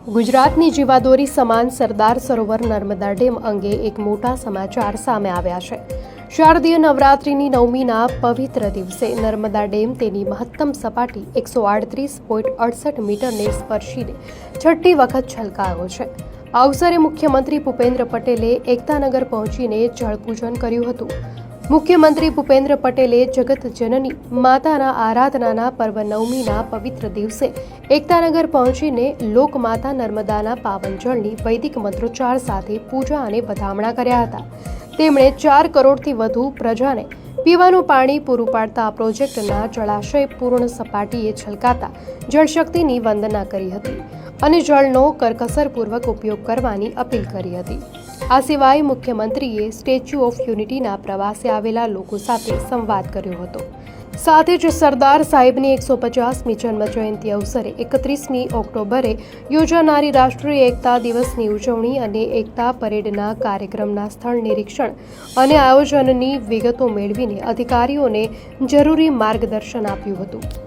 ગુજરાતની જીવાદોરી સમાન સરદાર સરોવર નર્મદા ડેમ અંગે એક મોટા સમાચાર સામે આવ્યા છે। શારદીય નવરાત્રિની નવમીના પવિત્ર દિવસે નર્મદા ડેમ તેની મહત્તમ સપાટી 138.68 મીટરને સ્પર્શીને છઠ્ઠી વખત છલકાયો છે। આ અવસરે મુખ્યમંત્રી ભૂપેન્દ્ર પટેલે એકતાનગર પહોંચીને જળપૂજન કર્યું હતું। મુખ્યમંત્રી ભૂપેન્દ્ર પટેલે જગત જનની માતાના આરાધનાના પર્વ નવમીના પવિત્ર દિવસે એકતાનગર પહોંચીને લોકમાતા નર્મદાના પાવન જળની વૈદિક મંત્રોચ્ચાર સાથે પૂજા અને વધામણા કર્યા હતા। તેમણે 4 કરોડથી વધુ પ્રજાને પીવાનું પાણી પૂરું પાડતા આ પ્રોજેક્ટના જળાશય પૂર્ણ સપાટીએ છલકાતા જળશક્તિની વંદના કરી હતી અને જળનો કરકસરપૂર્વક ઉપયોગ કરવાની અપીલ કરી હતી। આ સિવાય મુખ્યમંત્રીએ સ્ટેચ્યુ ઓફ યુનિટીના પ્રવાસે આવેલા લોકો સાથે સંવાદ કર્યો હતો। સાથે જ સરદાર સાહેબની 150મી જન્મજયંતિ અવસરે 31મી ઓક્ટોબરે યોજાનારી રાષ્ટ્રીય એકતા દિવસની ઉજવણી અને એકતા પરેડના કાર્યક્રમના સ્થળ નિરીક્ષણ અને આયોજનની વિગતો મેળવીને અધિકારીઓને જરૂરી માર્ગદર્શન આપ્યું હતું।